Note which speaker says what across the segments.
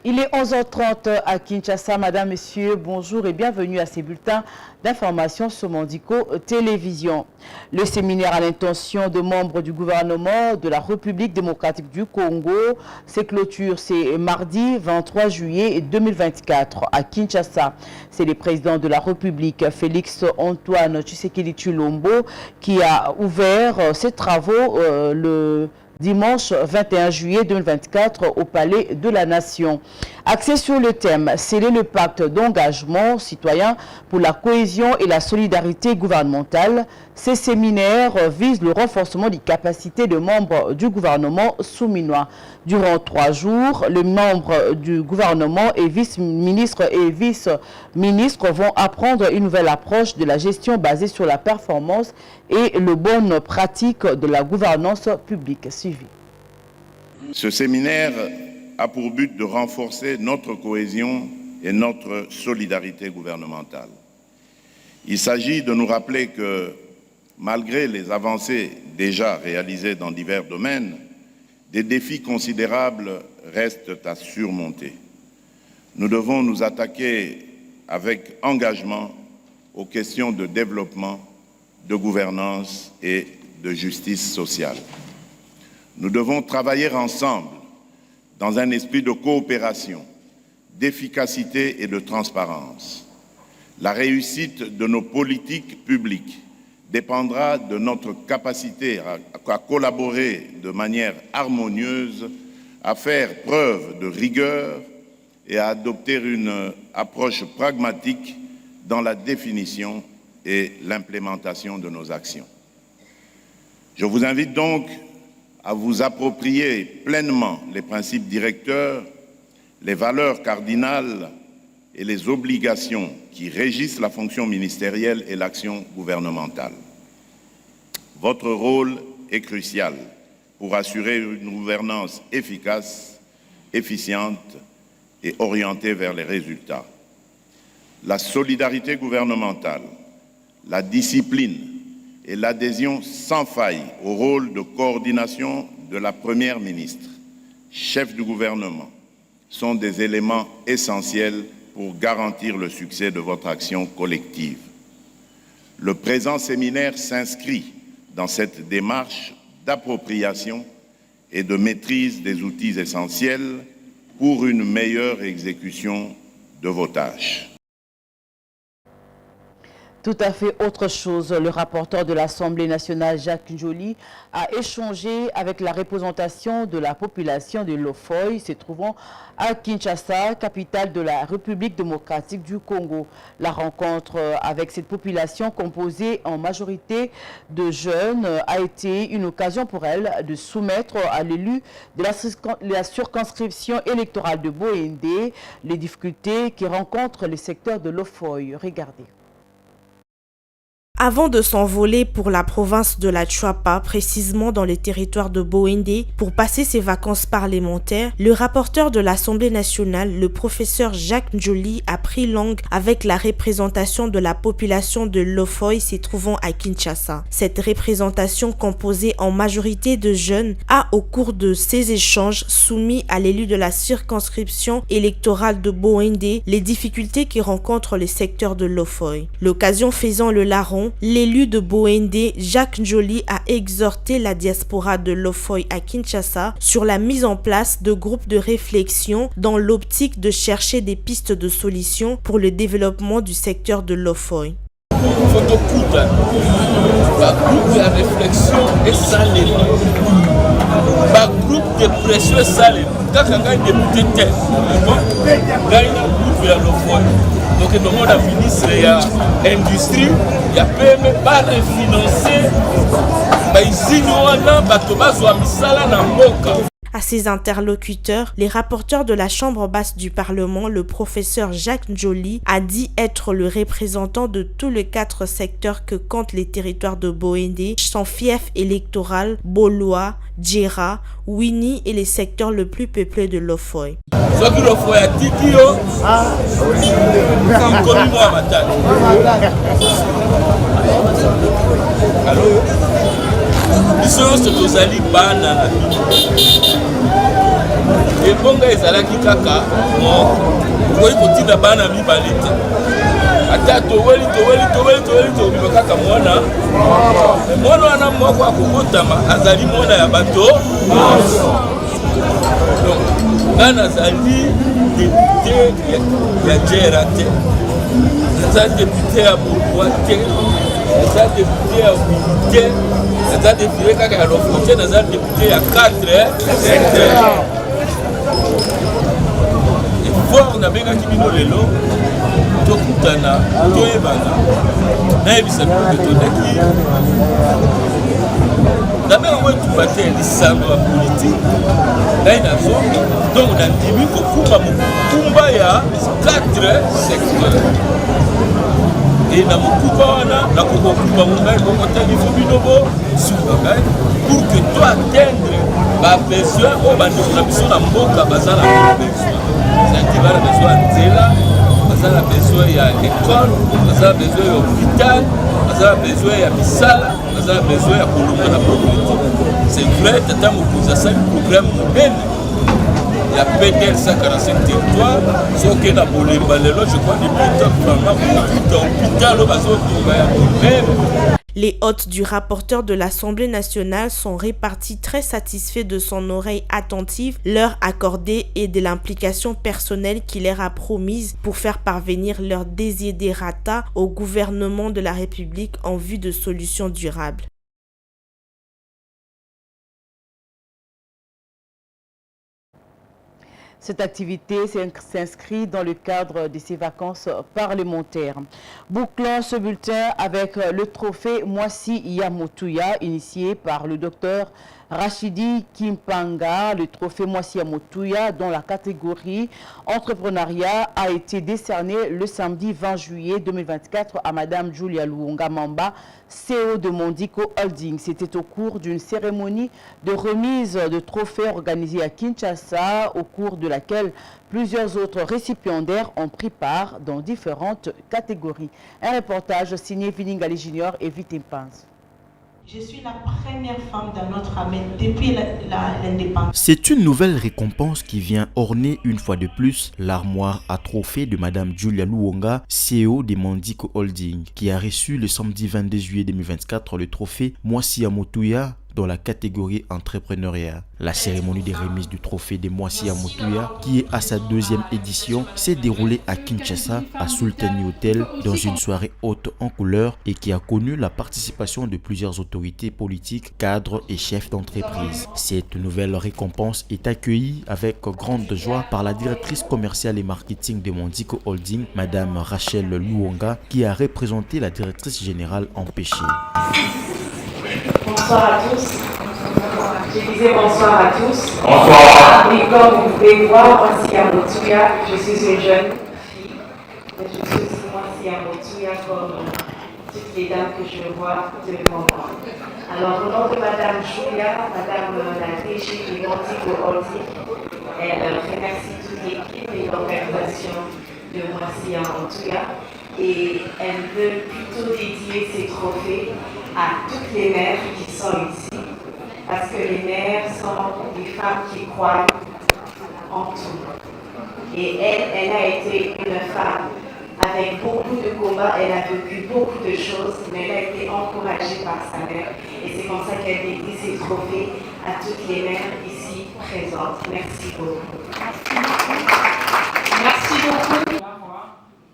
Speaker 1: Il est 11h30 à Kinshasa. Madame, Messieurs, bonjour et bienvenue à ces bulletins d'information sur Mondico Télévision. Le séminaire à l'intention de membres du gouvernement de la République démocratique du Congo s'est clôture. C'est mardi 23 juillet 2024 à Kinshasa. C'est le président de la République, Félix Antoine Tshisekedi Tshilombo, qui a ouvert ses travaux le dimanche 21 juillet 2024 au Palais de la Nation. Axé sur le thème « Sceller le pacte d'engagement citoyen pour la cohésion et la solidarité gouvernementale », ces séminaires visent le renforcement des capacités de membres du gouvernement souminois. Durant 3 jours, les membres du gouvernement et vice-ministres et vice-ministres vont apprendre une nouvelle approche de la gestion basée sur la performance et les bonnes pratiques de la gouvernance publique. Suivi.
Speaker 2: Ce séminaire a pour but de renforcer notre cohésion et notre solidarité gouvernementale. Il s'agit de nous rappeler que, malgré les avancées déjà réalisées dans divers domaines, des défis considérables restent à surmonter. Nous devons nous attaquer avec engagement aux questions de développement, de gouvernance et de justice sociale. Nous devons travailler ensemble dans un esprit de coopération, d'efficacité et de transparence. La réussite de nos politiques publiques dépendra de notre capacité à collaborer de manière harmonieuse, à faire preuve de rigueur et à adopter une approche pragmatique dans la définition et l'implémentation de nos actions. Je vous invite donc à vous approprier pleinement les principes directeurs, les valeurs cardinales et les obligations qui régissent la fonction ministérielle et l'action gouvernementale. Votre rôle est crucial pour assurer une gouvernance efficace, efficiente et orientée vers les résultats. La solidarité gouvernementale, la discipline et l'adhésion sans faille au rôle de coordination de la Première ministre, chef du gouvernement, sont des éléments essentiels pour garantir le succès de votre action collective. Le présent séminaire s'inscrit dans cette démarche d'appropriation et de maîtrise des outils essentiels pour une meilleure exécution de vos tâches.
Speaker 1: Tout à fait autre chose. Le rapporteur de l'Assemblée nationale, Jacques Njoli, a échangé avec la représentation de la population de Lofoy, se trouvant à Kinshasa, capitale de la République démocratique du Congo. La rencontre avec cette population composée en majorité de jeunes a été une occasion pour elle de soumettre à l'élu de la circonscription électorale de Boendé les difficultés qui rencontrent le secteur de Lofoy. Regardez.
Speaker 3: Avant de s'envoler pour la province de la Chuapa, précisément dans le territoire de Boendé, pour passer ses vacances parlementaires, le rapporteur de l'Assemblée nationale, le professeur Jacques Njoli, a pris langue avec la représentation de la population de Lofoy se trouvant à Kinshasa. Cette représentation, composée en majorité de jeunes, a au cours de ces échanges soumis à l'élu de la circonscription électorale de Boendé les difficultés qui rencontrent les secteurs de Lofoy. L'occasion faisant le larron, l'élu de Boendé, Jacques Njoli, a exhorté la diaspora de Lofoy à Kinshasa sur la mise en place de groupes de réflexion dans l'optique de chercher des pistes de solutions pour le développement du secteur de Lofoy.
Speaker 4: Groupe de réflexion et salé. Groupe de pression et salé. Quand on a débuté, il y a un groupe de Lofoy. Donc, le monde a ministre de l'industrie, il y a PME, pas refinancer,
Speaker 3: À ses interlocuteurs, les rapporteurs de la Chambre basse du Parlement, le professeur Jacques Njoli, a dit être le représentant de tous les 4 secteurs que comptent les territoires de Boendé, son fief électoral, Boloa, Djera, Wini et les secteurs le plus peuplés de Lofoy.
Speaker 4: ebonga ezalaki kaka moko okoki kotinda bana mibale te ata toweli tobima kaka mwana wana moko akokotama azali mwana ya bato donc nga nazali député ya jera te naza député ya bourgois te naza député ya wili te naza député kaka ya lofo te naza député ya 4 secteur effort nabengaki bino lelo tokutana toyebana nayebisa bino ke tondaki nabenga ngo etumba te lisano ya politike ngai nazongi donc nandimi kokumba mokumba ya 4 secteur e na mokumba wana nakokokumba ngai mokotali fo bino bosuka ngai pour que to atteindre babesoin oyo bandeko na biso na mboka baza na besoin zaki bana besoin ya nzela baza na besoin ya école baza na besoin ya hôpital baza na besoin ya misala baza na besoin ya kolonga na propriété c'est vrai tata mokonzi asali programme monene ya PDL 145 territoire soki na bolemba lelo je crois depuis vraiment beaucoup hôpital oyo bazotonga ya monene.
Speaker 3: Les hôtes du rapporteur de l'Assemblée nationale sont répartis très satisfaits de son oreille attentive, leur accordée et de l'implication personnelle qu'il leur a promise pour faire parvenir leurs desiderata au gouvernement de la République en vue de solutions durables.
Speaker 1: Cette activité s'inscrit dans le cadre de ces vacances parlementaires. Bouclons ce bulletin avec le trophée Mwasi Yamotuya, initié par le docteur Rachidi Kimpanga. Le trophée Mwasi Yamotuya, dont la catégorie entrepreneuriat a été décerné le samedi 20 juillet 2024 à Madame Julia Luonga Mamba, CEO de Mondico Holding. C'était au cours d'une cérémonie de remise de trophées organisée à Kinshasa, au cours de laquelle plusieurs autres récipiendaires ont pris part dans différentes catégories. Un reportage signé Viningali Junior et Vitimpans.
Speaker 5: Je suis la première femme dans notre armée depuis l'indépendance.
Speaker 6: C'est une nouvelle récompense qui vient orner une fois de plus l'armoire à trophées de Madame Julia Luonga, CEO de Mondico Holding, qui a reçu le samedi 22 juillet 2024 le trophée Mwasi Yamotuya dans la catégorie entrepreneuriat. La cérémonie de remise du trophée de Mwasi Yamotuya, qui est à sa 2e édition, s'est déroulée à Kinshasa, à Sultani Hotel, dans une soirée haute en couleur et qui a connu la participation de plusieurs autorités politiques, cadres et chefs d'entreprise. Cette nouvelle récompense est accueillie avec grande joie par la directrice commerciale et marketing de Mondico Holding, Madame Rachel Luonga, qui a représenté la directrice générale empêchée.
Speaker 7: Bonsoir à tous. Je disais bonsoir à tous. Bonsoir. Et comme vous pouvez voir, Mwasi Yamotuya, je suis une jeune fille. Mais je suis aussi Mwasi Yamotuya comme toutes les dames que je vois devant moi. Alors, au nom de Madame Julia, Madame la DG de Mondico Holding, elle remercie toute l'équipe et l'organisation de Mwasi Yamotuya. Et elle veut plutôt dédier ces trophées à toutes les mères qui sont ici, parce que les mères sont des femmes qui croient en tout. Et elle a été une femme avec beaucoup de combats, elle a vécu beaucoup de choses, mais elle a été encouragée par sa mère. Et c'est comme ça qu'elle dédie ces trophées à toutes les mères ici présentes. Merci beaucoup. Merci beaucoup.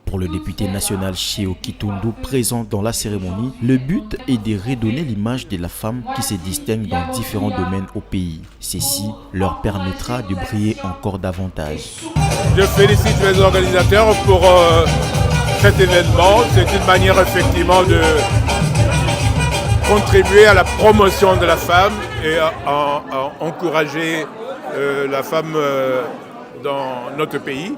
Speaker 6: Pour le député national Cheo Kitundu présent dans la cérémonie, le but est de redonner l'image de la femme qui se distingue dans différents domaines au pays. Ceci leur permettra de briller encore davantage.
Speaker 8: Je félicite les organisateurs pour cet événement. C'est une manière effectivement de contribuer à la promotion de la femme et à encourager la femme dans notre pays.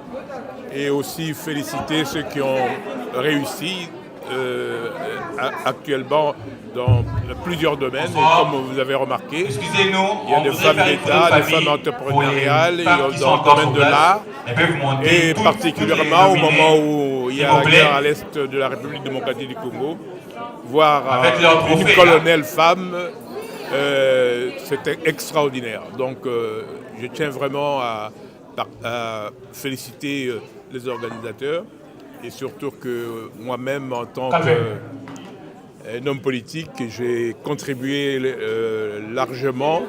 Speaker 8: Et aussi féliciter ceux qui ont réussi actuellement dans plusieurs domaines. Et comme vous avez remarqué, il y a des femmes d'État, des femmes entrepreneuriales, dans le domaine de l'art. Et particulièrement au moment où il y a la guerre à l'est de la République démocratique du Congo, voir une colonelle femme C'était extraordinaire. Donc je tiens vraiment à féliciter les organisateurs et surtout que moi-même en tant qu'un homme politique, j'ai contribué largement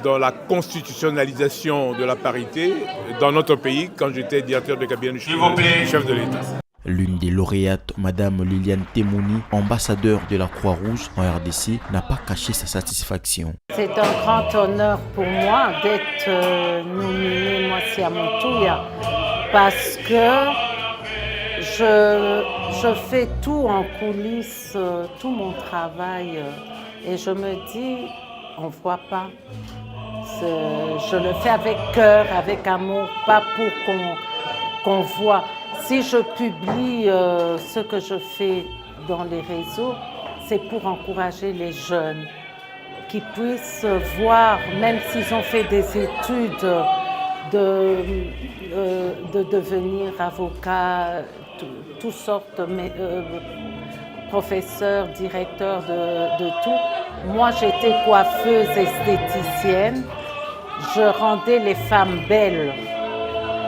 Speaker 8: dans la constitutionnalisation de la parité dans notre pays quand j'étais directeur de cabinet du chef de l'État.
Speaker 6: L'une des lauréates, Madame Liliane Temouni, ambassadeur de la Croix-Rouge en RDC, n'a pas caché sa satisfaction.
Speaker 9: C'est un grand honneur pour moi d'être nominée Mwasi Moutuya parce que je fais tout en coulisses, tout mon travail et je me dis, on ne voit pas. Je le fais avec cœur, avec amour, pas pour qu'on voit. Si je publie ce que je fais dans les réseaux, c'est pour encourager les jeunes qui puissent voir, même s'ils ont fait des études, de devenir avocat, toutes sortes, professeurs, directeurs de tout. Moi, j'étais coiffeuse esthéticienne. Je rendais les femmes belles.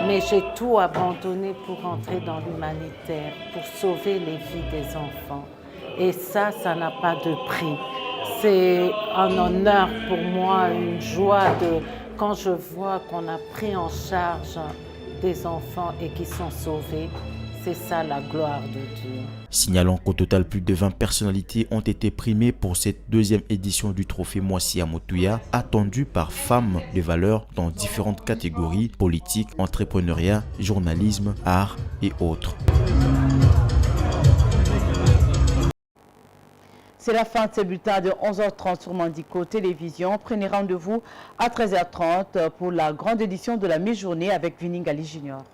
Speaker 9: Mais j'ai tout abandonné pour entrer dans l'humanitaire, pour sauver les vies des enfants. Et ça n'a pas de prix. C'est un honneur pour moi, une joie quand je vois qu'on a pris en charge des enfants et qui sont sauvés. C'est ça la gloire de Dieu.
Speaker 6: Signalons qu'au total, plus de 20 personnalités ont été primées pour cette deuxième édition du trophée Mwasi Moutuya, attendu par femmes de valeur dans différentes catégories, politique, entrepreneuriat, journalisme, art et autres.
Speaker 1: C'est la fin de ce bulletin de 11h30 sur Mandiko Télévision. Prenez rendez-vous à 13h30 pour la grande édition de la mi-journée avec Viningali Junior.